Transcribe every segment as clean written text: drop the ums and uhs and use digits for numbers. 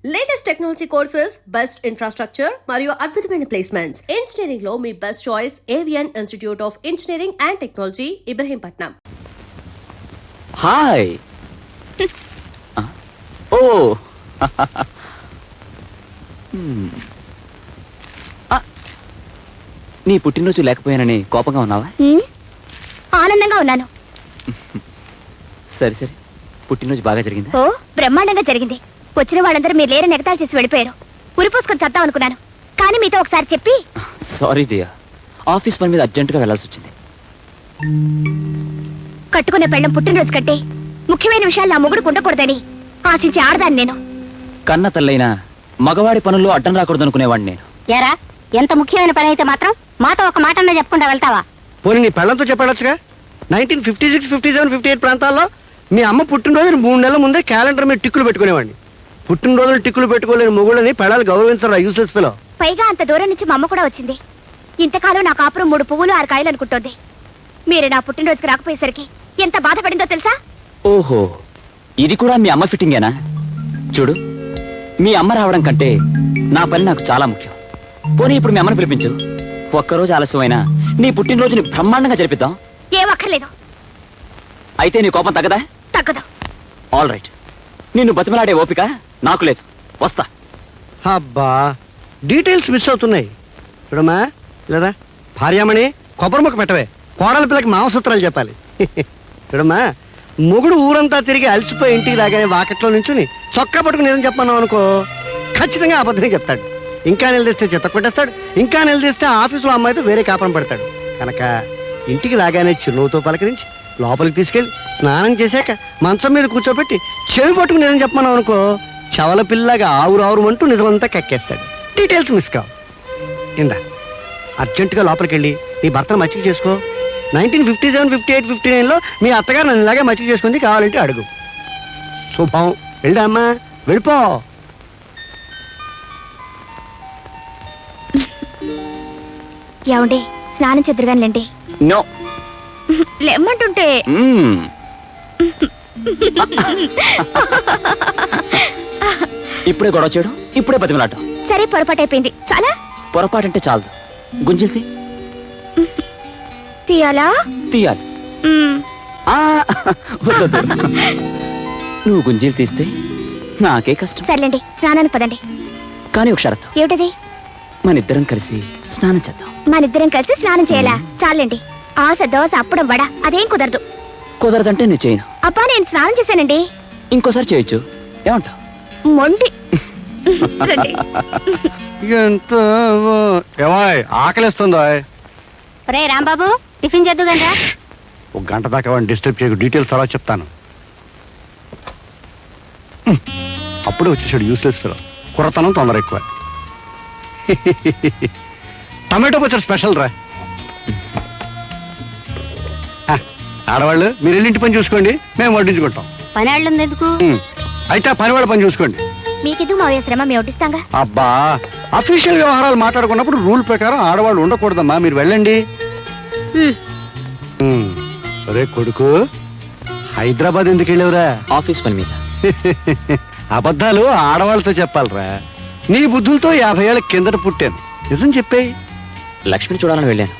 Latest technology courses, best infrastructure మరియు అద్భుతమైన placements. Engineering లో మీ best choice Avian institute of engineering and technology, Ibrahimpatnam. Hi. ఓ నీ పుట్టినరోజు లేకపోయానని కోపంగా ఉన్నావా? ఆనందంగా ఉన్నాను. సరే సరే, పుట్టినరోజు బాగా జరిగిందా? ఓ బ్రహ్మాండంగా జరిగింది. వచ్చిన వాళ్ళందరూ మీరు లేరని ఎగతాళి చేసి వెళ్ళిపోయారు. ఉరిపోసుకొని చద్దాం అనుకున్నాను, కానీ మీతో ఒకసారి చెప్పి. సారీ డియర్, ఆఫీస్ పని మీద అర్జెంటుగా వెళ్లాల్సి వచ్చింది. కట్టుకున్న పెళ్ళం పుట్టినరోజు కంటే ముఖ్యమైన విషయాలు నా మొగుడు ఉండకూడదని ఆశించి ఆడదాన్ని నేను. కన్న తల్లైనా మగవాడి పనుల్లో అడ్డం రాకూడదు అనుకునేవాడిని నేను. ఎరా, ఎంత ముఖ్యమైన పని అయితే మాత్రం మాతో ఒక మాట అన్నా చెప్పకుండా వెళ్తావా? పోనీ నీ పెళ్ళంతో చెప్పాడొచ్చుగా. 1956, 57, 58 ప్రాంతాల్లో మీ అమ్మ పుట్టినరోజు 3 నెలల ముందే క్యాలెండర్ మీద టిక్కులు పెట్టుకునేవాడిని. పుట్టినరోజులు టిక్కులు పెట్టుకోలేని మొగుళ్ళని పెళ్ళాలు గౌరవించరా యూస్లెస్ ఫెలో. పైగా అంత దూరం నుంచి మా అమ్మ కూడా వచ్చింది. ఇంతకాలం నా కాపురం 3 పువ్వులు 6 కాయలు అనుకుంటోంది. మీరు నా పుట్టినరోజుకి రాకపోయేసరికి ఎంత బాధపడిందో తెలుసా? ఓహో, ఇది కూడా మీ అమ్మ ఫిట్టింగేనా? చూడు, మీ అమ్మ రావడం కంటే నా పని నాకు చాలా ముఖ్యం. పోనీ ఇప్పుడు మీ అమ్మని పిలిపించు. ఒక్కరోజు ఆలస్యమైనా నీ పుట్టినరోజుని బ్రహ్మాండంగా జరిపిద్దాం. ఏం అక్కర్లేదు. అయితే నీ కోపం తగ్గదా? తగ్గదు. ఆల్ రైట్, నిన్ను బతిమలాడే ఓపిక నాకు లేదు. వస్తా. అబ్బా, డీటెయిల్స్ మిస్ అవుతున్నాయి. చూడమ్మా, లేదా భార్యామణి కొబ్బరి ముక్క పెట్టవే. కోడల పిల్లకి మాంసూత్రాలు చెప్పాలి. చూడమ్మా, మొగుడు ఊరంతా తిరిగి అలసిపోయి ఇంటికి రాగానే వాకెట్లో నుంచుని చొక్కా పట్టుకుని ఏదని చెప్పన్నావు అనుకో, ఖచ్చితంగా అబద్ధమే చెప్తాడు. ఇంకా నిలదీస్తే చెత్త కొట్టేస్తాడు. ఇంకా నిలదీస్తే ఆఫీసులో అమ్మాయితో వేరే కాపురం పెడతాడు. కనుక ఇంటికి రాగానే చిరునవ్వుతో పలకరించి లోపలికి తీసుకెళ్ళి స్నానం చేశాక మంచం మీద కూర్చోబెట్టి చెవి పట్టుకుని ఏదని చెప్పన్నావు అనుకో, చవల పిల్లగా ఆవురావురమంటూ నిజమంతా కక్కేస్తాడు. డీటెయిల్స్ మిస్ కావు. ఇందా అర్జెంటుగా లోపలికి వెళ్ళి నీ భర్తను మచ్చిక చేసుకో. 1957, 58, 59లో మీ అత్తగారు నన్ను ఇలాగే మచ్చిక చేసుకుంది, కావాలంటే అడుగు. శుభం. వెళ్ళా అమ్మా, వెళ్ళిపో. ఏమండి, స్నానం చెద్దరుగానిలేండి. నో. లెమ్మంటుంటే ఇప్పుడే గొడవ చేయడం, ఇప్పుడే బతిమలాటం. సరే, పొరపాటు అయిపోయింది. చాలా పొరపాటంటే చాలదు. గుంజిల్తి తీయాలా? తీయాలి. వద్దొద్దు. నువ్వు గుంజీలు తీస్తే నాకే కష్టం. సర్లేండి, స్నానానికి పదండి. కానీ ఒక షరతు. ఏమిటది? మనిద్దరం కలిసి స్నానం చేద్దాం. మనిద్దరం కలిసి స్నానం చేయాలా? చాలండి. ఆశ, దోశ, అప్పడం, వడ అదేం కుదరదు. కుదరదంటే నేను చేయను. అబ్బా, నేను స్నానం చేశానండి. ఇంకోసారి చేయొచ్చు. ఏమంటావు? మొండి. రండి. ఎంత ఆకలిస్తుందో. రే రాంబాబు, టిఫిన్ చేద్దుగా. ఒక గంట దాకా వాడిని డిస్టర్బ్ చేయకు. డీటెయిల్స్ తర్వాత చెప్తాను. అప్పుడే వచ్చేసాడు యూస్లెస్ ఫెలో. కుర్రతనం తొందర ఎక్కువ. టమాటో పచ్చడి స్పెషల్ రా. ఆడవాళ్ళు మీరు వెళ్ళి ఇంటి పని చూసుకోండి, మేము వడ్డించుకుంటాం. పని వాళ్ళు ఎందుకు? అయితే పని వాళ్ళ పని చూసుకోండి. మీకెందుకు మా శ్రమ, మేము వడ్డిస్తాంగా. అబ్బా, అఫీషియల్ వ్యవహారాలు మాట్లాడుకున్నప్పుడు రూల్ ప్రకారం ఆడవాళ్ళు ఉండకూడదమ్మా. మీరు వెళ్ళండి. అరే కొడుకు, హైదరాబాద్ ఎందుకు వెళ్ళావురా? ఆఫీస్ పని మీద. అబద్ధాలు ఆడవాళ్ళతో చెప్పాలరా. నీ బుద్ధులతో 50 ఏళ్ళ కిందట పుట్టాను. నిజం చెప్పేయి. లక్ష్మిని చూడాలని వెళ్ళాను.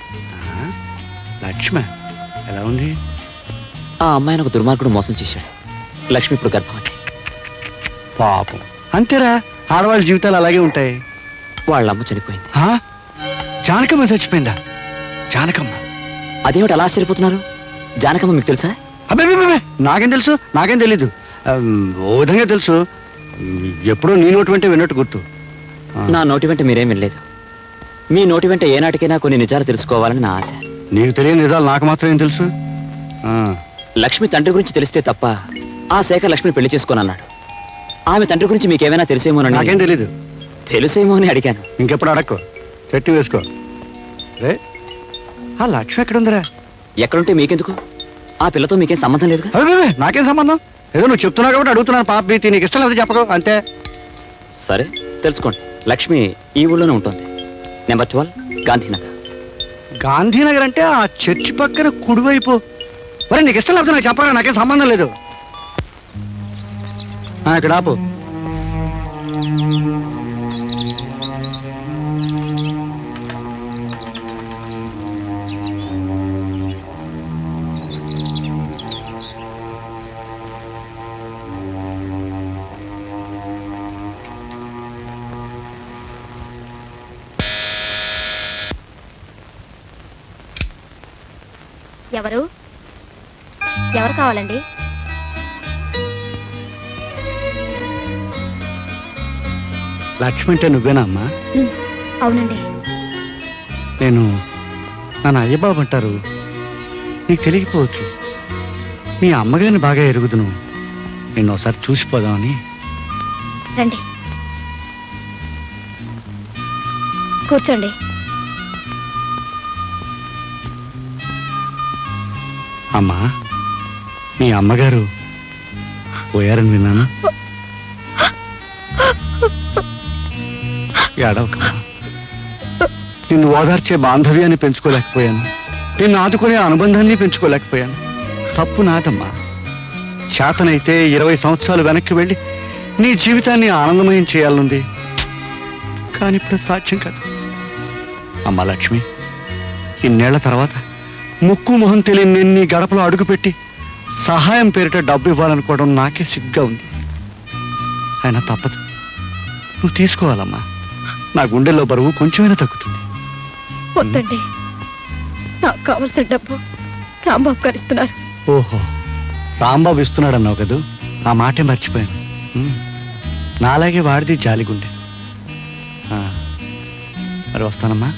లక్ష్మ ఎలా ఉంది? ఆ అమ్మాయిని ఒక దుర్మార్గుడు మోసం చేశాడు. లక్ష్మి ఇప్పుడు గర్భవతి. పాపం. అంతేరా, ఆడవాళ్ళ జీవితాలు అలాగే ఉంటాయి. వాళ్ళ అమ్మ చనిపోయింది. జానకమ్మ చచ్చిపోయిందా? జానకమ్మ? అదేమిటి అలా ఆశ్చర్యపోతున్నారు? జానకమ్మ మీకు తెలుసా? అబ్బే, నాకేం తెలుసు? నాకేం తెలీదు. ఓ విధంగా తెలుసు. ఎప్పుడో నీ నోటి వెంటే విన్నట్టు గుర్తు. నా నోటి వెంట మీరేం వినలేదు. మీ నోటి వెంట ఏనాటికైనా కొన్ని నిజాలు తెలుసుకోవాలని నా ఆశ. నీకు తెలియని నిజాలు నాకు మాత్రం ఏం తెలుసు? లక్ష్మి తండ్రి గురించి తెలిస్తే తప్ప ఆ శేఖర్ లక్ష్మిని పెళ్లి చేసుకోనన్నాడు. ఆమె తండ్రి గురించి మీకేమైనా తెలిసేమోనని. నాకేం తెలీదు. తెలుసేమో అని అడిగాను. ఇంకెప్పుడు అడక్కు, చెట్టు వేసుకో. రే, ఆ లక్ష్మి ఎక్కడుందిరా? ఎక్కడుంటే మీకెందుకు? ఆ పిల్లతో మీకేం సంబంధం లేదుగా. అదే, నాకేం సంబంధం? ఏదో నువ్వు చెప్తున్నావు కాబట్టి అడుగుతున్నాను. పాప ప్రీతి, నీకు ఇష్టం లేకపోతే చెప్పకు, అంతే. సరే, తెలుసుకోండి. లక్ష్మి ఈ ఊళ్ళోనే ఉంటుంది. నెంబర్ 12 గాంధీనగర్. గాంధీనగర్ అంటే ఆ చర్చి పక్కన కుడివైపు. మరి నీకు ఇష్టం లేకపోతే నాకు చెప్పరా, నాకేం సంబంధం లేదు. ఇక్కడ ఆపు. ఎవరు ఎవరు కావాలండి? లక్ష్మి అంటే నువ్వేనా అమ్మా? అవునండి. నేను నన్ను అయ్యబాబు అంటారు, నీకు తెలియకపోవచ్చు. మీ అమ్మగారిని బాగా ఎరుగుదును, నిన్ను ఒకసారి చూసిపోదామని. రండి కూర్చోండి. అమ్మా, మీ అమ్మగారు పోయారని విన్నాను. ఏడవకమ్మా. నిన్ను ఓదార్చే బాంధవ్యాన్ని పెంచుకోలేకపోయాను, నిన్ను ఆదుకునే అనుబంధాన్ని పెంచుకోలేకపోయాను. తప్పు నాదమ్మా. చేతనైతే 20 సంవత్సరాలు వెనక్కి వెళ్ళి నీ జీవితాన్ని ఆనందమయం చేయాలనుంది, కానీ ఇప్పుడు సాధ్యం కాదు. అమ్మా లక్ష్మి, ఇన్నేళ్ల తర్వాత ముక్కు మొహం తెలియని నేను నీ గడపలో అడుగుపెట్టి సహాయం పేరిట డబ్బు ఇవ్వాలనుకోవడం నాకే సిగ్గా ఉంది. అయినా తప్పదు, నువ్వు తీసుకోవాలమ్మా. నా గుండెల్లో బరువు కొంచెమైనా తగ్గుతుంది. వద్దండి, నాకు కావాల్సిన డబ్బు రాంబాబు గారు ఇస్తున్నారు. ఓహో, రాంబాబు ఇస్తున్నాడన్నావు కదూ, ఆ మాటే మర్చిపోయాను. నాలాగే వాడిది జాలిగుండె. మరి వస్తానమ్మా.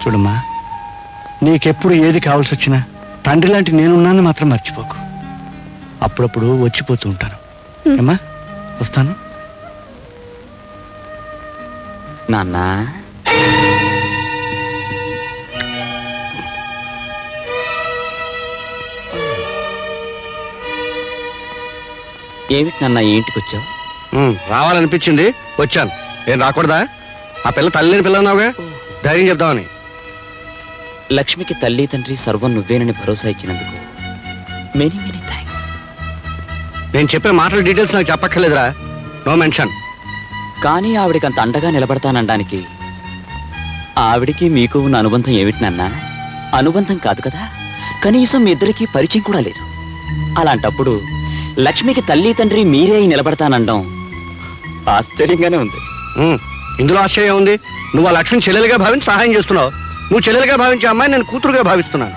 చూడమ్మా, నీకెప్పుడు ఏది కావాల్సి వచ్చినా తండ్రి లాంటి నేనున్నాను మాత్రం మర్చిపోకు. అప్పుడప్పుడు వచ్చిపోతూ ఉంటాను. ఏమ్మా, వస్తాను. నాన్న, ఏమిటి నాన్న ఈ ఇంటికి వచ్చావు? రావాలనిపించింది, వచ్చాను. ఏం రాకూడదా? ఆ పిల్ల తల్లిని పిల్ల అన్నావుగా, ధైర్యం చెప్దామని. లక్ష్మికి తల్లి తండ్రి సర్వం నువ్వేనని భరోసా ఇచ్చినందుకు మెనీ మెనీ థ్యాంక్స్. నేను చెప్పే మాటల డీటెయిల్స్ నాకు చెప్పక్కర్లేదురా, నో మెన్షన్. కానీ ఆవిడికి అంత అండగా నిలబడతానడానికి ఆవిడికి మీకు ఉన్న అనుబంధం ఏమిటి నాన్న? అనుబంధం కాదు కదా, కనీసం మీ ఇద్దరికీ పరిచయం కూడా లేదు. అలాంటప్పుడు లక్ష్మికి తల్లి తండ్రి మీరే అయి నిలబడతానండం ఆశ్చర్యంగానే ఉంది. ఇందులో ఆశ్చర్యం ఉంది? నువ్వు ఆ లక్ష్మిని చెల్లెలుగా భావించి సహాయం చేస్తున్నావు. నువ్వు చెల్లెలుగా భావించే అమ్మాయి నేను కూతురుగా భావిస్తున్నాను.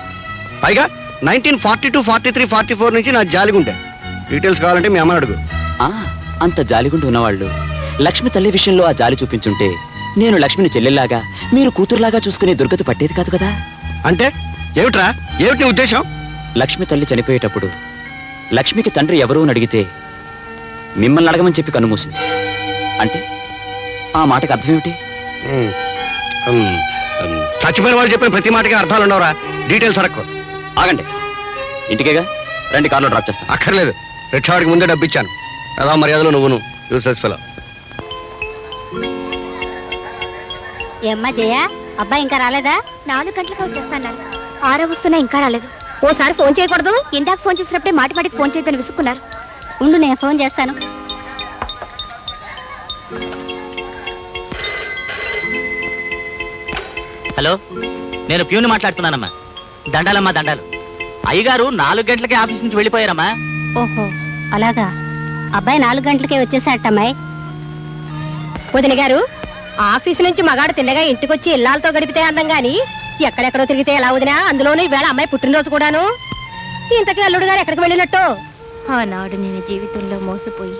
పైగా 1942, 43, 44 నుంచి నా జాలిగుండే. డీటెయిల్స్ కావాలంటే మీ అమ్మ అడుగు. అంత జాలిగుండి ఉన్నవాళ్ళు లక్ష్మి తల్లి విషయంలో ఆ జాలి చూపించుంటే నేను లక్ష్మిని చెల్లెల్లాగా మీరు కూతురులాగా చూసుకునే దుర్గతి పట్టేది కాదు కదా. అంటే ఏమిట్రా, ఏమిటి నీ ఉద్దేశం? లక్ష్మి తల్లి చనిపోయేటప్పుడు లక్ష్మికి తండ్రి ఎవరూ అని అడిగితే మిమ్మల్ని అడగమని చెప్పి కన్నుమూసింది. అంటే ఆ మాటకు అర్థం ఏమిటి? చచ్చిపోయిన వాళ్ళు చెప్పిన ప్రతి మాటకి అర్థాలు ఉండవురా. డీటెయిల్స్ అడక్కు. ఆగండి, ఇంటికేగా రండి, కార్లో డ్రాప్ చేస్తాను. అక్కర్లేదు, రిక్షావాడికి ముందే డబ్బు ఇచ్చాను. అదా మర్యాదలో నువ్వును యూస్లెస్ ఫెలో. ఏమ్మా జయ, అబ్బాయి ఇంకా రాలేదా? 4 గంటలకు వచ్చేస్తాను. 6 వస్తున్నా ఇంకా రాలేదు. ఓసారి ఫోన్ చేయకూడదు? ఇందాక ఫోన్ చేసినప్పుడే మాటి మాటికి ఫోన్ చేయదని విసుక్కున్నారు. ఉండు, నేను ఫోన్ చేస్తాను. హలో, నేను ప్యూని మాట్లాడుతున్నానమ్మా. దండాలమ్మా దండాలు. అయ్యగారు 4 గంటలకే ఆఫీస్ నుంచి వెళ్ళిపోయారమ్మా. ఓహో అలాగా. అబ్బాయి 4 గంటలకే వచ్చేసాటమ్మాయి. వదిన గారు, ఆఫీసు నుంచి మగాడు తిన్నగా ఇంటికొచ్చి ఇల్లాలతో గడిపితే అందం గాని ఎక్కడెక్కడో తిరిగితే ఎలా వదినా? అందులోనూ ఈవేళ అమ్మాయి పుట్టినరోజు కూడాను. ఇంతకీ అల్లుడు గారు ఎక్కడికి వెళ్ళినట్టు? ఆనాడు నేను జీవితంలో మోసపోయి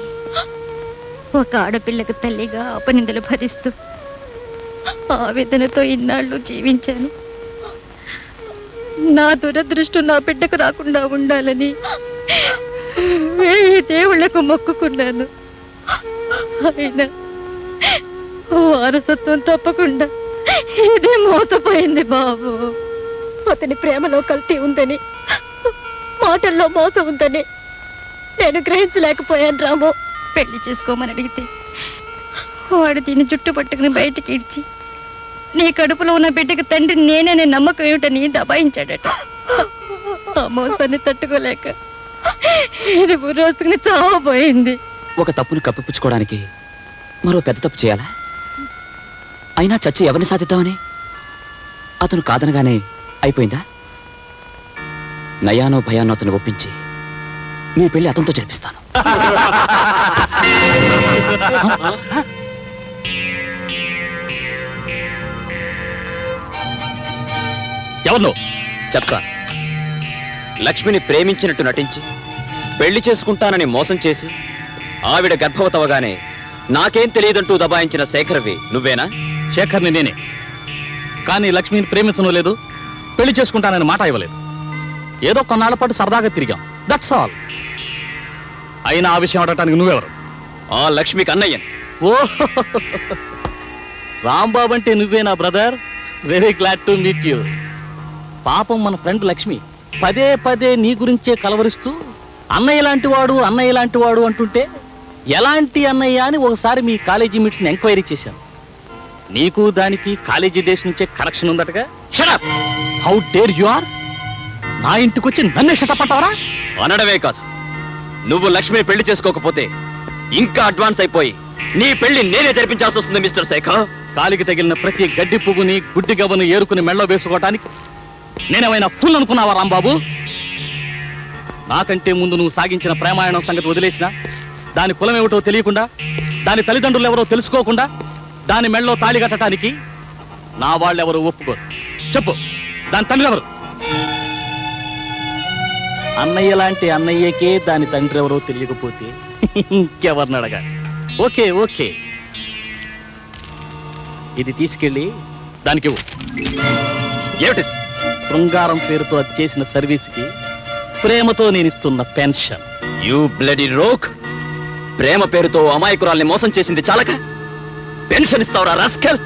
ఒక ఆడపిల్లకు తల్లిగా అపనిందలు భరిస్తూ ఆవేదనతో ఇన్నాళ్ళు జీవించాను. నా దురదృష్టం నా బిడ్డకు రాకుండా ఉండాలని 1000 దేవుళ్లకు మొక్కుకున్నాను. అయినా వారసత్వం తప్పకుండా ఇదే మోసపోయింది బాబు. అతని ప్రేమలో కల్తీ ఉందని, మాటల్లో మోసం ఉందని నేను గ్రహించలేకపోయాను రాము. పెళ్లి చేసుకోమని అడిగితే వాడు దీన్ని జుట్టు పట్టుకుని బయటికి ఇడ్చి నీ కడుపులో ఉన్న బిడ్డకి తండ్రి నేనే నమ్మకం ఏమిటని దబాయించాడట. ఆ మోసాన్ని తట్టుకోలేక ఇది రోజుకుని చావబోయింది. ఒక తప్పుని కప్పిపుచ్చుకోవడానికి మరో పెద్ద తప్పు చేయాలా? అయినా చచ్చి ఎవరిని సాధిద్దామని? అతను కాదనగానే అయిపోయిందా? నయానో భయానో అతను ఒప్పించి మీ పెళ్లి అతనితో జరిపిస్తాను. ఎవరు నువ్వు? చెప్తా. లక్ష్మిని ప్రేమించినట్టు నటించి పెళ్లి చేసుకుంటానని మోసం చేసి ఆవిడ గర్భవతవగానే నాకేం తెలియదంటూ దబాయించిన శేఖర్వి నువ్వేనా? శేఖర్ని నేనే, కానీ లక్ష్మిని ప్రేమించను లేదు, పెళ్లి చేసుకుంటానని మాట ఇవ్వలేదు. ఏదో కొన్నాళ్ల పాటు సరదాగా తిరిగాం, దట్స్ ఆల్. అయినా ఆ విషయం అడగటానికి నువ్వెవరు? ఆ లక్ష్మికి అన్నయ్యను. ఓ రాంబాబు అంటే నువ్వేనా brother? Very glad to meet you. పాపం మన ఫ్రెండ్ లక్ష్మి పదే పదే నీ గురించే కలవరిస్తూ అన్నయ్య లాంటి వాడు అన్నయ్య లాంటి వాడు అంటుంటే ఎలాంటి అన్నయ్య అని ఒకసారి మీ కాలేజీ మీట్స్ని ఎంక్వైరీ చేశాను. నీకు దానికి కాలేజీ డేస్ నుంచే కనెక్షన్ ఉందటగా. Shut up! How dare you are! నా ఇంటికి వచ్చి నన్నే షటపట్టావరా? అనడమే కాదు, నువ్వు లక్ష్మిని పెళ్లి చేసుకోకపోతే ఇంకా అడ్వాన్స్ అయిపోయి నీ పెళ్లి నేనే జరిపించాల్సి వస్తుంది మిస్టర్ శేఖర్. కాలికి తగిలిన ప్రతి గడ్డి పువ్వుని గుడ్డి గవ్వను ఏరుకుని మెళ్ళో వేసుకోవటానికి నేనేమైనా ఫుల్ అనుకున్నావా రాంబాబు? నాకంటే ముందు నువ్వు సాగించిన ప్రేమాయణం సంగతి వదిలేసినా, దాని కులం ఏమిటో తెలియకుండా, దాని తల్లిదండ్రులు ఎవరో తెలుసుకోకుండా దాని మెళ్ళలో తాళి కట్టడానికి నా వాళ్ళెవరూ ఒప్పుకోరు. చెప్పు, దాని తండ్రి ఎవరు? అన్నయ్య లాంటి అన్నయ్యకే దాని తండ్రి ఎవరో తెలియకపోతే ఇంకెవరిని అడగాలి? ఓకే ఓకే, ఇది తీసుకెళ్ళి దానికి ఇవ్వు. ఏమిటి? శృంగారం పేరుతో అది చేసిన సర్వీస్కి ప్రేమతో నేను ఇస్తున్న పెన్షన్. You bloody rogue! ప్రేమ పేరుతో అమాయకురాల్ని మోసం చేసింది చాలక పెన్షన్ ఇస్తావురా రాస్కెల్?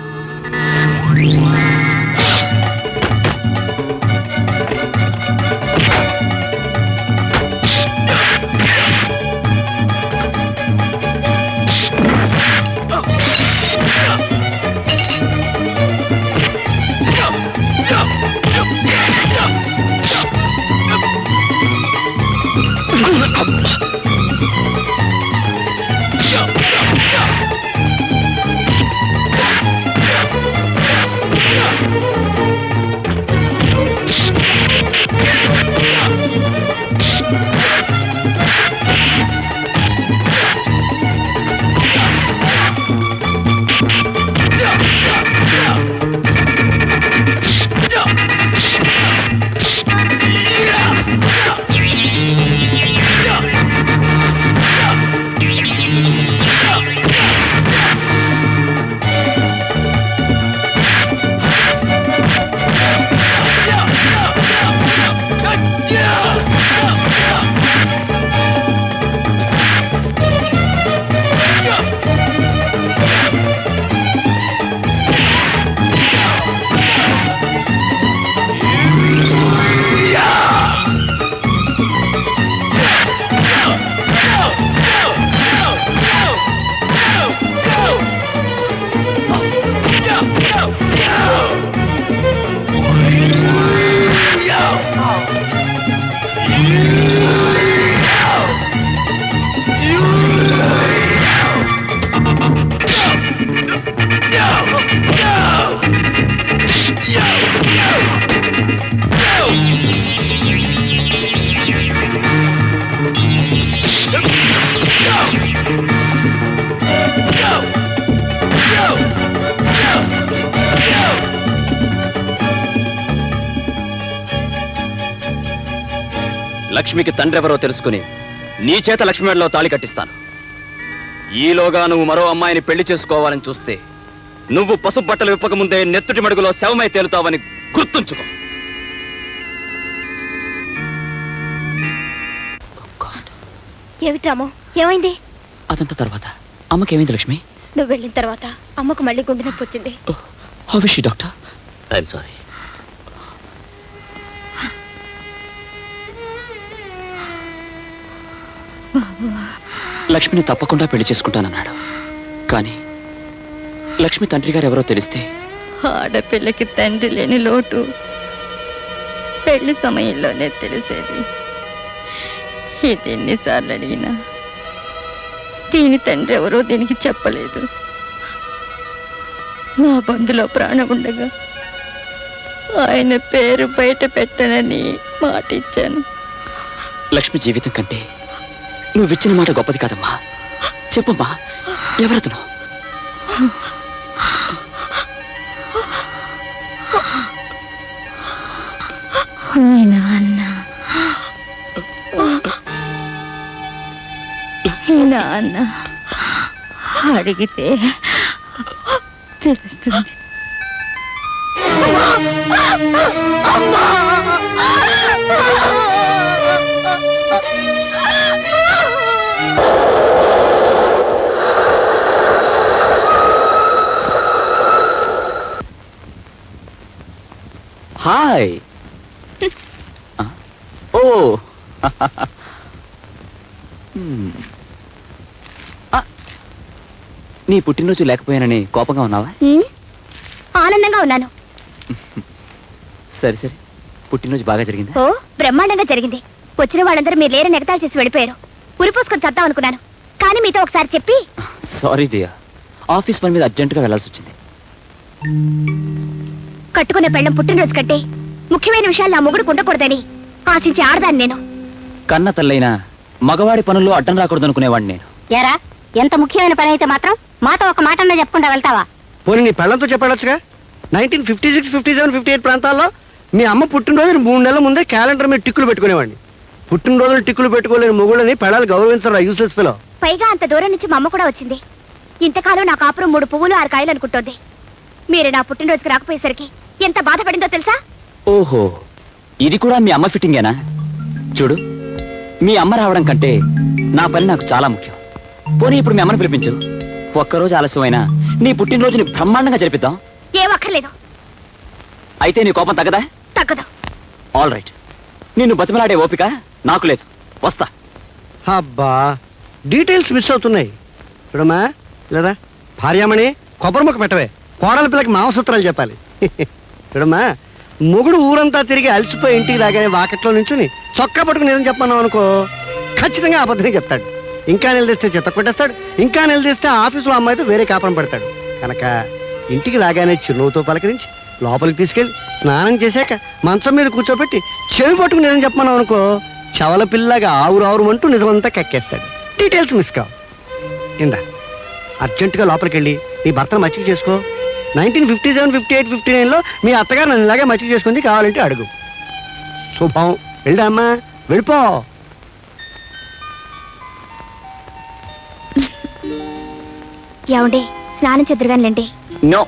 లక్ష్మికి తండ్రెవరో తెలుసుకుని నీ చేత లక్ష్మి మెడలో తాళి కట్టిస్తాను. ఈలోగా నువ్వు మరో అమ్మాయిని పెళ్లి చేసుకోవాలని చూస్తే నువ్వు పసుపు బట్టలు విప్పకముందే నెత్తుటి మడుగులో శవమై తేలుతావని గుర్తుంచుకో. ఏమిటి రాము, ఏమైంది? అదంతా తర్వాత అమ్మకేమైంది లక్ష్మి? నువ్వు వెళ్ళిన తర్వాత అమ్మకు మళ్ళీ గుండె నొప్పి వచ్చింది. How is she doctor? I'm sorry. లక్ష్మిని తప్పకుండా పెళ్లి చేసుకుంటానన్నాడు, కానీ లక్ష్మి తండ్రి గారు ఎవరో తెలిస్తే ఆడపిల్లకి తండ్రి లేని లోటు పెళ్లి సమయంలోనే తెలిసేది. ఇది ఎన్నిసార్లు అడిగినా దీని తండ్రి ఎవరో దీనికి చెప్పలేదు. నా బంధులో ప్రాణం ఉండగా ఆయన పేరు బయట పెట్టనని మాట ఇచ్చాను. లక్ష్మి జీవితం కంటే నువ్విచ్చిన మాట గొప్పది కాదమ్మా. చెప్పమ్మా, ఎవరతను? మీ నాన్న మీ నాన్న అడిగితే తెలుస్తుంది. హాయ్ ఓ నీ పుట్టినరోజు లేకపోయానని కోపంగా ఉన్నావా? ఆనందంగా ఉన్నాను. సరే సరే, పుట్టినరోజు బాగా జరిగిందా? ఓ బ్రహ్మాండంగా జరిగింది. వచ్చిన వాళ్ళందరూ మీరు లేరని ఎగతాళి చేసి వెళ్ళిపోయారు. ఉరిపోసుకొని చద్దాం అనుకున్నాను, కానీ మీతో ఒకసారి చెప్పి. సారీ డియర్, ఆఫీస్ పని మీద అర్జెంటుగా వెళ్ళాల్సి వచ్చింది. కట్టుకున్న పెళ్ళం పుట్టినరోజు కంటే ముఖ్యమైన విషయాలు నా మొగుడు ఉండకూడదని ఆశించి ఆడదాన్ని నేను. కన్న తల్లైనా మగవాడి పనుల్లో అడ్డం రాకూడదు అనుకునేవాడిని నేను. ఎరా, ఎంత ముఖ్యమైన పని అయితే మాత్రం మాతో ఒక మాట అన్నా చెప్పకుండా వెళ్తావా? పోనీ నీ పెళ్ళంతో చెప్పాడొచ్చుగా. 1956, 57, 58 ప్రాంతాల్లో మీ అమ్మ పుట్టినరోజు 3 నెలల ముందే క్యాలెండర్ మీద టిక్కులు పెట్టుకునేవాడిని. పుట్టినరోజులు టిక్కులు పెట్టుకోలేని మొగుళ్ళని పెళ్ళాలు గౌరవించరా యూస్లెస్ ఫెలో. పైగా అంత దూరం నుంచి మా అమ్మ కూడా వచ్చింది. ఇంతకాలం నా కాపురం 3 పువ్వులు 6 కాయలు అనుకుంటోంది. మీరు నా పుట్టినరోజుకి రాకపోయేసరికి ఎంత బాధపడిందో తెలుసా? ఓహో, ఇది కూడా మీ అమ్మ ఫిట్టింగేనా? చూడు, మీ అమ్మ రావడం కంటే నా పని నాకు చాలా ముఖ్యం. పోనీ ఇప్పుడు మీ అమ్మని పిలిపించు. ఒక్కరోజు ఆలస్యమైనా నీ పుట్టినరోజుని బ్రహ్మాండంగా జరిపిద్దాం. ఏం అక్కర్లేదు. అయితే నీ కోపం తగ్గదా? తగ్గదు. ఆల్ రైట్, నిన్ను బతిమలాడే ఓపిక నాకు లేదు. వస్తా. అబ్బా, డీటెయిల్స్ మిస్ అవుతున్నాయి. చూడమ్మా, లేదా భార్యామణి కొబ్బరి ముక్క పెట్టవే. కోడల పిల్లకి మాంసూత్రాలు చెప్పాలి. చూడమ్మా, మొగుడు ఊరంతా తిరిగి అలసిపోయి ఇంటికి రాగానే వాకెట్లో నుంచుని చొక్కా పట్టుకుని నిజం చెప్పన్నావు అనుకో, ఖచ్చితంగా అబద్ధం చెప్తాడు. ఇంకా నిలదీస్తే చెత్త కొట్టేస్తాడు. ఇంకా నిలదీస్తే ఆఫీసులో అమ్మాయితో వేరే కాపురం పెడతాడు. కనుక ఇంటికి రాగానే చిరునవ్వుతో పలకరించి లోపలికి తీసుకెళ్ళి స్నానం చేశాక మంచం మీద కూర్చోబెట్టి చెవి పట్టుకుని నిజం చెప్పమన్నావు అనుకో, చవల పిల్లగా ఆవురు అంటూ నిజమంతా కక్కేస్తాడు. డీటెయిల్స్ మిస్ కావు. ఇందా అర్జెంటుగా లోపలికి వెళ్ళి నీ భర్తను మచ్చిక చేసుకో. 1957, 58, 59లో మీ అత్తగారు నన్ను ఇలాగే మచ్చిక చేసుకుంది, కావాలంటే అడుగు. శుభం. వెళ్ళా అమ్మా, వెళ్ళిపో. ఏమండి, స్నానం చెద్దరుగానిలేండి. నో.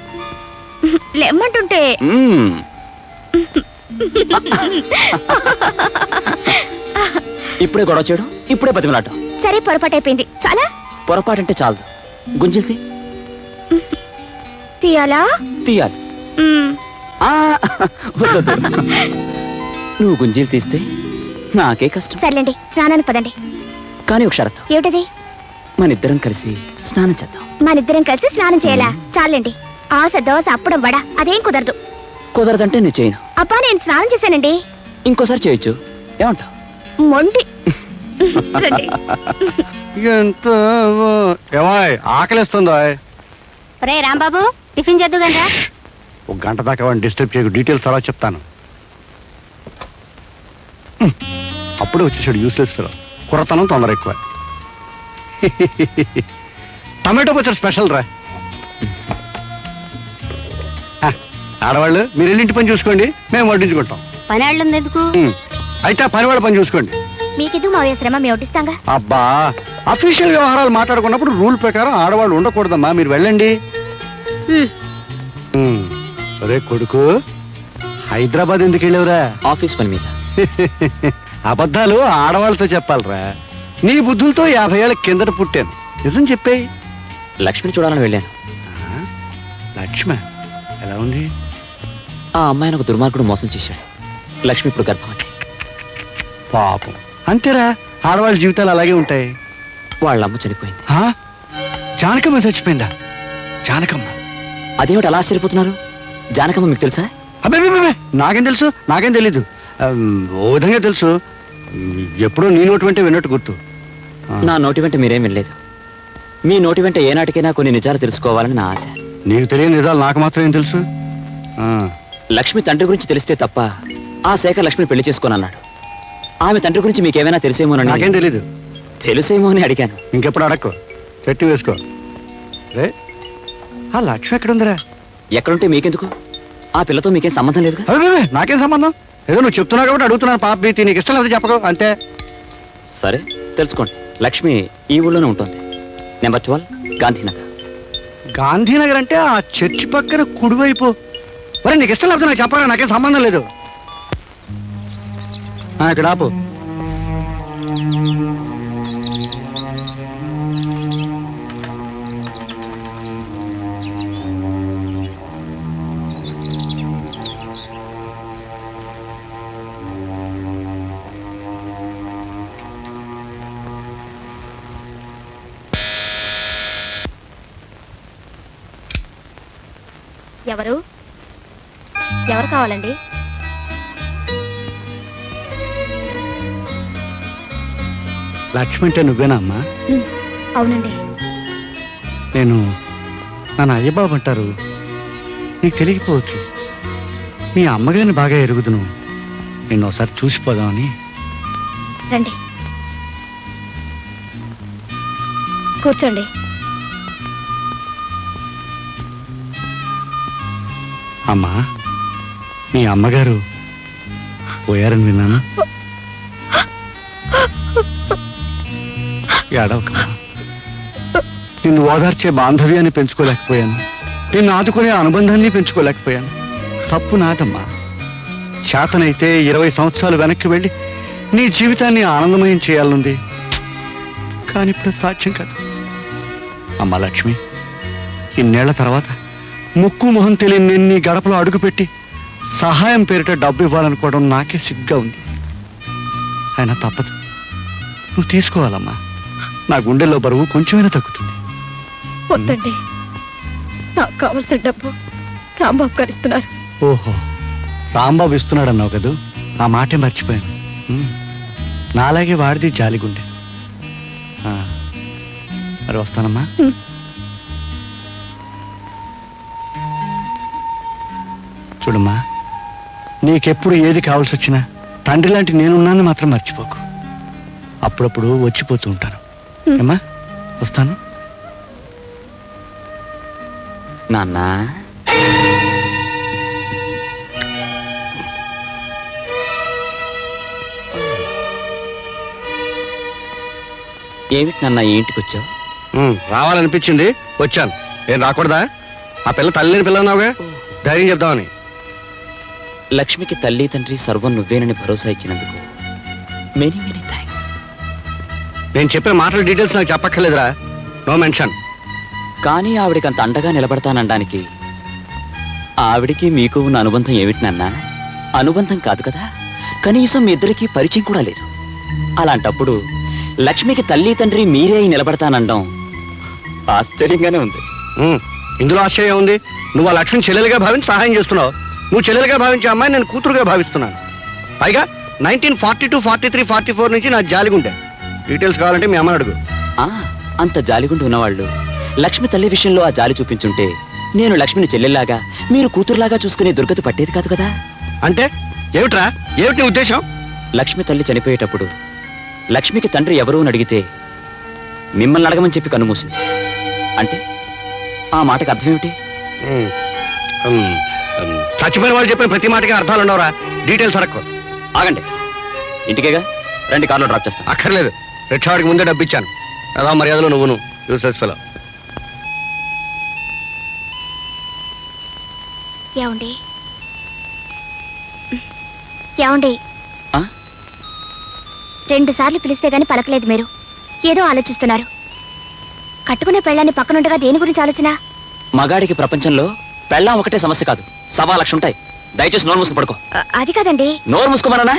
లెమ్మంటుంటే. ఇప్పుడే గొడవ చేయడం, ఇప్పుడే బతిమలాటం. సరే, పొరపాటు అయిపోయింది. చాలా పొరపాటంటే చాలదు. గుంజిల్తి తీయాలా? తీయాలి. ఆ, వద్దొద్దు. నువ్వు గుంజీలు తీస్తే నాకే కష్టం. సర్లేండి, స్నానానికి పదండి. కానీ ఒక షరతు. ఏమిటది? మనిద్దరం కలిసి స్నానం చేద్దాం. మనిద్దరం కలిసి స్నానం చేయాలా? చాలండి. ఆశ, దోశ, అప్పడం, వడ అదేం కుదరదు. కుదరదంటే నేను చేయను. అబ్బా, నేను స్నానం చేశానండి. ఇంకోసారి చేయొచ్చు. ఏమంటావు? మొండి. రండి. ఎంత ఏమాయ్ ఆకలిస్తుందో. రే రాంబాబు, టిఫిన్ చేద్దు కదా. ఒక గంట దాకా వాడిని డిస్టర్బ్ చేయకు. డీటెయిల్స్ తర్వాత చెప్తాను. అప్పుడే వచ్చేసాడు యూస్లెస్ ఫెలో. కుర్రతనం తొందర ఎక్కువ. టమాటో పచ్చడి స్పెషల్ రా. ఆడవాళ్ళు మీరు వెళ్ళింటి పని చూసుకోండి, మేము వడ్డించుకుంటాం. పని వాళ్ళు ఎందుకు? అయితే పని వాళ్ళ పని చూసుకోండి. మీకెందుకు మా శ్రమ, మేము వడ్డిస్తాంగా. అబ్బా, అఫీషియల్ వ్యవహారాలు మాట్లాడుకున్నప్పుడు రూల్ ప్రకారం ఆడవాళ్ళు ఉండకూడదమ్మా. మీరు వెళ్ళండి. అరే కొడుకు, హైదరాబాద్ ఎందుకు వెళ్ళావురా? ఆఫీస్ పని మీద. అబద్ధాలు ఆడవాళ్ళతో చెప్పాలరా. నీ బుద్ధులతో 50 ఏళ్ళ కిందట పుట్టాను. నిజం చెప్పేయి. లక్ష్మిని చూడాలని వెళ్ళాను. లక్ష్మ ఎలా ఉంది? ఆ అమ్మాయిని ఒక దుర్మార్గుడు మోసం చేశాడు. లక్ష్మి ఇప్పుడు గర్భవతి. పాపం. అంతేరా, ఆడవాళ్ళ జీవితాలు అలాగే ఉంటాయి. వాళ్ళ అమ్మ చనిపోయింది. జానకమ్మ చచ్చిపోయిందా? జానకమ్మ? అదేమిటి అలా ఆశ్చర్యపోతున్నారు? జానకమ్మ మీకు తెలుసా? అబ్బే, నాకేం తెలుసు? నాకేం తెలీదు. ఓ విధంగా తెలుసు. ఎప్పుడో నీ నోటి వెంటే విన్నట్టు గుర్తు. నా నోటి వెంట మీరేం వినలేదు. మీ నోటి వెంట ఏనాటికైనా కొన్ని నిజాలు తెలుసుకోవాలని నా ఆశ. నీకు తెలియని నిజాలు నాకు మాత్రం ఏం తెలుసు? లక్ష్మి తండ్రి గురించి తెలిస్తే తప్ప ఆ శేఖర్ లక్ష్మిని పెళ్లి చేసుకోనన్నాడు. ఆమె తండ్రి గురించి మీకేమైనా తెలిసేమోనని. నాకేం తెలీదు. తెలుసేమో అని అడిగాను. ఇంకెప్పుడు అడక్కు, చెట్టు వేసుకో. రే, ఆ లక్ష్మి ఎక్కడుందిరా? ఎక్కడుంటే మీకెందుకు? ఆ పిల్లతో మీకేం సంబంధం లేదుగా. అదే నాకేం సంబంధం? ఏదో నువ్వు చెప్తున్నావు కాబట్టి అడుగుతున్నాను పాప ప్రీతి, నీకు ఇష్టం లేకపోతే చెప్పదు అంతే. సరే తెలుసుకోండి, లక్ష్మి ఈ ఊళ్ళోనే ఉంటుంది. నెంబర్ 12 గాంధీనగర్. గాంధీనగర్ అంటే ఆ చర్చి పక్కన కుడివైపు. మరి నీకు ఇష్టం లేకపోతే నాకు చెప్పరా, నాకేం సంబంధం లేదు. ఇక్కడ ఆపు. ఎవరు ఎవరు కావాలండి? లక్ష్మి అంటే నువ్వేనా అమ్మా? అవునండి. నేను నన్ను అయ్యబాబు అంటారు, నీకు తెలియకపోవచ్చు. మీ అమ్మగారిని బాగా ఎరుగుదును, నిన్ను ఒకసారి చూసిపోదామని. రండి కూర్చోండి. అమ్మా, మీ అమ్మగారు పోయారని విన్నాను. ఏడవకమ్మా. నిన్ను ఓదార్చే బాంధవ్యాన్ని పెంచుకోలేకపోయాను, నిన్ను ఆదుకునే అనుబంధాన్ని పెంచుకోలేకపోయాను. తప్పు నాదమ్మా. చేతనైతే 20 సంవత్సరాలు వెనక్కి వెళ్ళి నీ జీవితాన్ని ఆనందమయం చేయాలనుంది, కానీ ఇప్పుడు సాధ్యం కాదు. అమ్మా లక్ష్మి, ఇన్నేళ్ల తర్వాత ముక్కు మొహం తెలియని నేను నీ గడపలో అడుగుపెట్టి సహాయం పేరిట డబ్బు ఇవ్వాలనుకోవడం నాకే సిగ్గా ఉంది. అయినా తప్పదు, నువ్వు తీసుకోవాలమ్మా. నా గుండెల్లో బరువు కొంచెమైనా తగ్గుతుంది. వద్దండి, నాకు కావాల్సిన డబ్బు రాంబాబు గారు ఇస్తున్నారు. ఓహో, రాంబాబు ఇస్తున్నాడు అన్నావు కదూ, ఆ మాటే మర్చిపోయాను. నాలాగే వాడిది జాలిగుండె. మరి వస్తానమ్మా. చూడమ్మా, నీకెప్పుడు ఏది కావాల్సి వచ్చినా తండ్రి లాంటి నేనున్నాను మాత్రం మర్చిపోకు. అప్పుడప్పుడు వచ్చిపోతూ ఉంటాను. ఏమ్మా, వస్తాను. నాన్న, ఏమిటి నాన్న ఈ ఇంటికి వచ్చావు? రావాలనిపించింది, వచ్చాను. ఏం రాకూడదా? ఆ పిల్ల తల్లిని పిల్ల అన్నావుగా, ధైర్యం చెప్దామని. లక్ష్మికి తల్లి తండ్రి సర్వం నువ్వేనని భరోసా ఇచ్చినందుకు మెనీ మెనీ థ్యాంక్స్. నేను చెప్పే మాటల డీటెయిల్స్ నాకు చెప్పక్కర్లేదురా, నో మెన్షన్. కానీ ఆవిడికి అంత అండగా నిలబడతానడానికి ఆవిడికి మీకు ఉన్న అనుబంధం ఏమిటి నాన్న? అనుబంధం కాదు కదా, కనీసం మీ ఇద్దరికి పరిచయం కూడా లేదు. అలాంటప్పుడు లక్ష్మికి తల్లి తండ్రి మీరే అయి నిలబడతానండం ఆశ్చర్యంగానే ఉంది. ఇందులో ఆశ్చర్యం ఉంది? నువ్వు ఆ లక్ష్మిని చెల్లెలుగా భావించి సహాయం చేస్తున్నావు. నువ్వు చెల్లెలుగా భావించే అమ్మాయి నేను కూతురుగా భావిస్తున్నాను. పైగా 1942, 43, 44 నుంచి నా జాలిగుండే. డీటెయిల్స్ కావాలంటే మీ అమ్మని అడుగు. అంత జాలిగుండి ఉన్నవాళ్ళు లక్ష్మి తల్లి విషయంలో ఆ జాలి చూపించుంటే నేను లక్ష్మిని చెల్లెల్లాగా మీరు కూతురులాగా చూసుకునే దుర్గతి పట్టేది కాదు కదా. అంటే ఏమిట్రా, ఏమిటి నీ ఉద్దేశం? లక్ష్మి తల్లి చనిపోయేటప్పుడు లక్ష్మికి తండ్రి ఎవరు అని అడిగితే మిమ్మల్ని అడగమని చెప్పి కన్నుమూసింది. అంటే ఆ మాటకు అర్థం ఏమిటి? చచ్చిపోయిన వాళ్ళు చెప్పిన ప్రతి మాటకి అర్థాలు ఉండవురా. డీటెయిల్స్ అడక్కు. ఆగండి, ఇంటికేగా రండి, కార్లో డ్రాప్ చేస్తాను. అక్కర్లేదు, రిక్షావాడికి ముందే డబ్బు ఇచ్చాను. అదా మర్యాదలో నువ్వును యూస్లెస్ ఫెలో. ఏమండి ఏమండి, 2 సార్లు పిలిస్తే గాని పలకలేదు మీరు. ఏదో ఆలోచిస్తున్నారు. కట్టుకునే పెళ్ళాన్ని పక్కనుండగా దేని గురించి ఆలోచన? మగాడికి ప్రపంచంలో పెళ్ళాం ఒకటే సమస్య కాదు, 1.25 లక్షలు ఉంటాయి. దయచేసి నోరు మూసుకు పడుకో. అది కాదండి. నోరు మూసుకోమన్నా?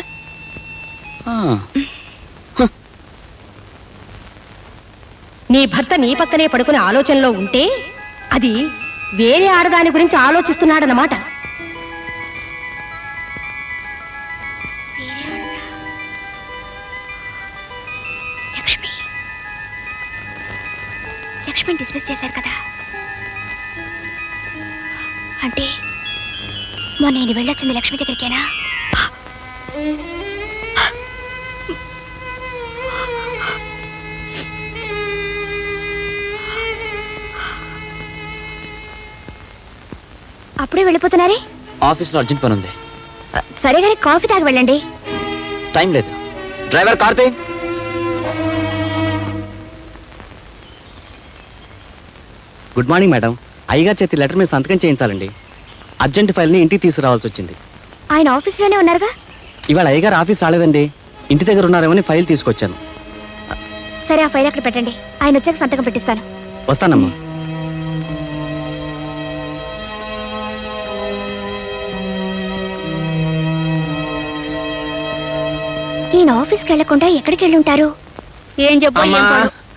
నీ భర్త నీ పక్కనే పడుకునే ఆలోచనలో ఉంటే అది వేరే ఆడదాని గురించి ఆలోచిస్తున్నాడన్నమాట. లక్ష్మిని డిస్మిస్ చేశారు కదా, అంటే మొన్న నేను వెళ్ళొచ్చింది లక్ష్మి దగ్గరికేనా? అప్పుడే వెళ్ళిపోతున్నారే? ఆఫీస్లో అర్జెంట్ పని ఉంది. సరే గాని కాఫీ తాగి వెళ్ళండి. టైం లేదు. Driver Karthi. Good morning madam. అయ్యగారి చేతి లెటర్ మీద సంతకం చేయించాలండి. అర్జెంట్ ఫైల్ని ఇంటికి తీసుకురావాల్సి వచ్చింది. ఆయన ఆఫీస్లోనే ఉన్నారుగా. ఇవాళ అయ్యగారు ఆఫీస్ రాలేదండి. ఇంటి దగ్గర ఉన్నారేమని ఫైల్ తీసుకొచ్చాను. సరే, ఆ ఫైల్ అక్కడ పెట్టండి. ఆయన వచ్చాక సంతకం పెట్టిస్తాను. వస్తానమ్మా. ఈయన ఆఫీస్కి వెళ్లకుండా ఎక్కడికి వెళ్ళి ఉంటారు? ఏం చెప్పు,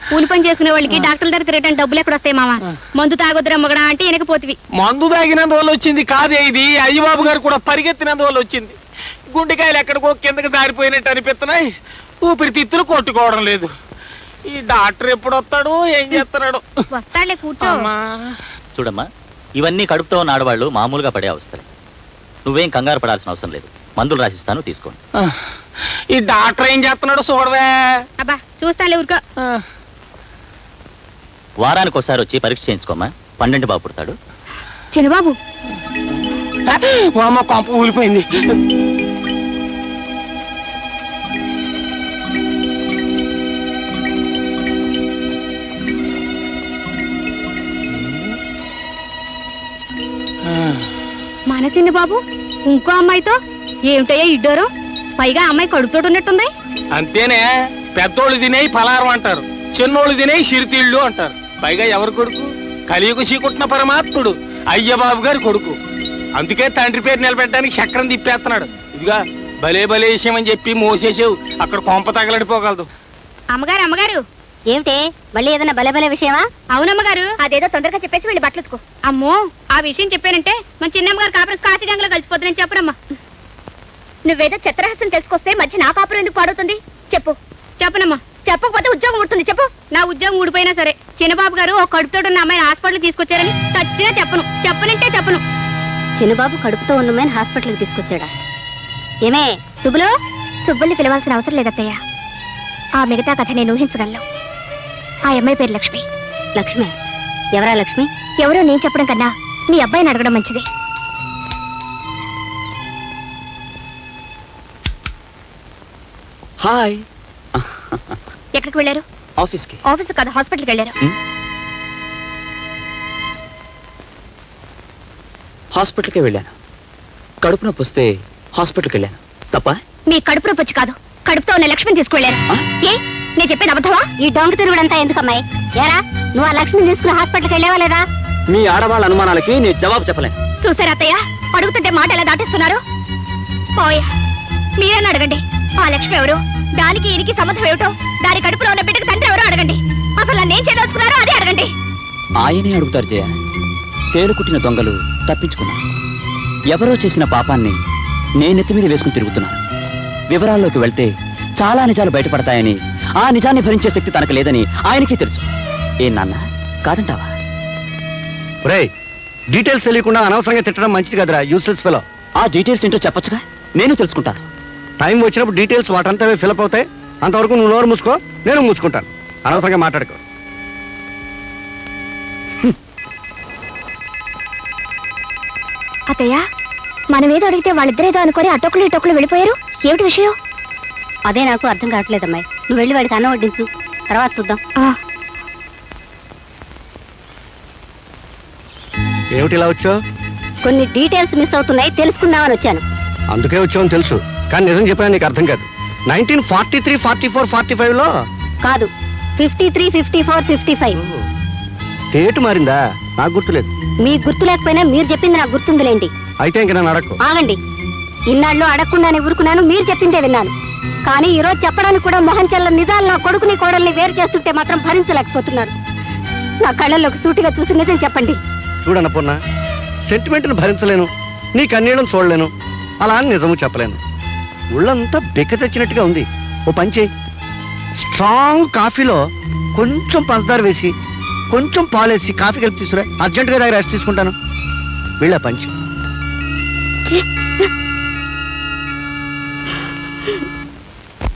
కూలి పని చేసుకునే వాళ్ళకి డాక్టర్ దగ్గర తిరగడానికి డబ్బులు ఎక్కడ వస్తాయి మామ? మందు తాగొద్దురా మగడా అంటే వెనకపోతివి. మందు తాగినందువల్ల వచ్చింది కాదే ఇది. అయ్యబాబు గారు కూడా పరిగెత్తినందువల్ల వచ్చింది. గుండెకాయలు ఎక్కడికో కిందకి జారిపోయినట్టు అనిపిస్తున్నాయి. ఊపిరితిత్తులు కొట్టుకోవడం లేదు. ఈ డాక్టర్ ఎప్పుడు వస్తాడు, ఏం చేస్తున్నాడు? వస్తాడులే, కూర్చో. చూడమ్మా, ఇవన్నీ కడుపుతో ఉన్న ఆడవాళ్ళు మామూలుగా పడే అవస్థలే. నువ్వేం కంగారు పడాల్సిన అవసరం లేదు. మందులు రాసిస్తాను, తీసుకోండి. ఈ డాక్టర్ ఏం చేస్తున్నాడు చూడవే. అబ్బా చూస్తానులే, ఊరుకో. వారానికి ఒకసారి వచ్చి పరీక్ష చేయించుకోమ్మా. 12 బాబు పుడతాడు. చిన్నబాబు, అమ్మ కొంప ఊలిపోయింది. మన చిన్నబాబు ఇంకో అమ్మాయితో ఏమిటయ్యా ఇడ్డోరు? పైగా అమ్మాయి కడుపుతోటి ఉన్నట్టుంది. అంతేనే, పెద్దోళ్ళు తినేయి పలారం అంటారు, చిన్నోళ్ళు తినేయి చిరుతిళ్ళు అంటారు. పైగా ఎవరు కొడుకు? కలియుగ శ్రీకుట్న పరమాత్ముడు అయ్యబాబు గారి కొడుకు. అందుకే తండ్రి పేరు నిలబెట్టడానికి చక్రం తిప్పేస్తున్నాడు. ఇదిగా భలే భలే విషయం అని చెప్పి మోసేసావు, అక్కడ కొంప తగలడిపోగలదు. అమ్మగారు, అమ్మగారు, ఏమిటే మళ్ళీ ఏదైనా బలబల విషయమా? అవునమ్మగారు, అదేదో తొందరగా చెప్పేసి వెళ్ళి బట్టలుతుకో. అమ్మో, ఆ విషయం చెప్పానంటే మన చిన్నమ్మగారు కాపురం కాశీగంగలో కలిసిపోతుందని చెప్పనమ్మా. నువ్వేదో చిత్రహాసం తెలుసుకొస్తే మధ్య నా కాపురం ఎందుకు పాడవుతుంది? చెప్పు. చెప్పనమ్మా. చెప్పకపోతే ఉద్యోగం ఊడుతుంది. చెప్పు. నా ఉద్యోగం ఊడిపోయినా సరే చిన్నబాబు గారు ఒక కడుపుతో ఉన్న అమ్మాయిని హాస్పిటల్ తీసుకొచ్చారని చచ్చినా చెప్పను. చెప్పనంటే చెప్పను. చిన్నబాబు కడుపుతో ఉన్న అమ్మాయిని హాస్పిటల్కి తీసుకొచ్చాడా? ఏమే సుబ్బులు? సుబ్బుల్ని పిలవాల్సిన అవసరం లేదత్తయ్య. ఆ మిగతా కథ నేను ఊహించగలను. ఆ అమ్మాయి పేరు లక్ష్మి. లక్ష్మి? ఎవరా లక్ష్మి? ఎవరో నేను చెప్పడం కన్నా నీ అబ్బాయిని అడగడం మంచిది. హాయ్. ఎక్కడికి వెళ్ళారు? ఆఫీస్కి. ఆఫీస్ కాదు, హాస్పిటల్కి వెళ్ళారు. హాస్పిటల్కి వెళ్ళాను. కడుపు నొప్పి వస్తే హాస్పిటల్కి వెళ్ళాను. తప్ప? మీ కడుపు నొప్పి వచ్చి కాదు, కడుపుతో ఉన్న లక్ష్మిని తీసుకువెళ్ళారు. ఏ నేను చెప్పేది అబద్ధమా? ఈ డొంక తిరుగుడంతా ఎందుకు అమ్మాయి? ఏరా, నువ్వు ఆ లక్ష్మిని తీసుకుని హాస్పిటల్కి వెళ్ళావా లేదా? మీ ఆడవాళ్ళ అనుమానాలకి నేను జవాబు చెప్పలేను. చూసారా అత్తయ్య, అడుగుతుంటే మాట ఎలా దాటిస్తున్నారు? పోయా, మీరన్నా అడగండి. ఆ లక్ష్మి ఎవరు, దానికి ఈయనకి సంబంధం ఏమిటో, దాని కడుపులో ఉన్న బిడ్డకు తండ్రి ఎవరో అడగండి. అసలు నన్ను ఏం చేయదలుచుకున్నారో అదే అడగండి. ఆయనే అడుగుతారు జయ. తేలుకుట్టిన దొంగలు తప్పించుకున్నారు. ఎవరో చేసిన పాపాన్ని నేనెత్తి మీద వేసుకుని తిరుగుతున్నాను. వివరాల్లోకి వెళ్తే చాలా నిజాలు బయటపడతాయని, ఆ నిజాన్ని భరించే శక్తి తనకు లేదని ఆయనకి తెలుసు. ఏ నాన్న, కాదంటావా? రేయ్, డీటెయిల్స్ తెలియకుండా అనవసరంగా తిట్టడం మంచిది కదరా, యూస్లెస్ ఫెలో. ఆ డీటెయిల్స్ ఏంటో చెప్పొచ్చుగా, నేను తెలుసుకుంటాను. టైం వచ్చినప్పుడు డీటెయిల్స్ వాటంతవే ఫిలప్ అవుతాయి. అంతవరకు నువ్వు నోరు మూసుకో, నేను మూసుకుంటాను. అనవసరంగా మాట్లాడుకో. అత్తయ్య, మనం ఏదో అడిగితే వాళ్ళిద్దరేదో అనుకొని అటొక్కలు ఇటొక్కలు వెళ్ళిపోయారు. ఏమిటి విషయం? అదే నాకు అర్థం కావట్లేదమ్మాయి. నువ్వు వెళ్ళి వాడికి అన్నం వడ్డించు, తర్వాత చూద్దాం. ఏమిటి ఇలా వచ్చావు? కొన్ని డీటెయిల్స్ మిస్ అవుతున్నాయి, తెలుసుకుందామని వచ్చాను. అందుకే వచ్చావని తెలుసు, కానీ నిజం చెప్పినా నీకు అర్థం కాదు. 1943, 44, 45లో కాదు, 53, 54, 55. డేట్ మారిందా? నాకు గుర్తులేదు. మీ గుర్తు లేకపోయినా మీరు చెప్పింది నాకు గుర్తుందిలేండి. అయితే ఇంక నన్ను అడక్కు. ఆగండి. ఇన్నాళ్ళు అడగకుండానే ఊరుకున్నాను, మీరు చెప్పిందే విన్నాను. కానీ ఈ రోజు చెప్పడానికి కూడా మొహం చెల్ల నిజాలు నా కొడుకుని కోడల్ని వేరు చేస్తుంటే మాత్రం భరించలేకపోతున్నాను. నా కళ్ళల్లోకి సూటిగా చూసి నిజం చెప్పండి. చూడన్నపూర్ణ, సెంటిమెంట్ను భరించలేను, నీ కన్నీళ్ళను చూడలేను, అలా అని నిజము చెప్పలేను. ఒళ్ళంతా బెక్క తెచ్చినట్టుగా ఉంది. ఓ పంచి, స్ట్రాంగ్ కాఫీలో కొంచెం పంచదార వేసి కొంచెం పాలేసి కాఫీ కలిపి తీసుకురా. అర్జెంటుగా దగ్గర రెస్ట్ తీసుకుంటాను. వీళ్ళ పంచి. ఛీ!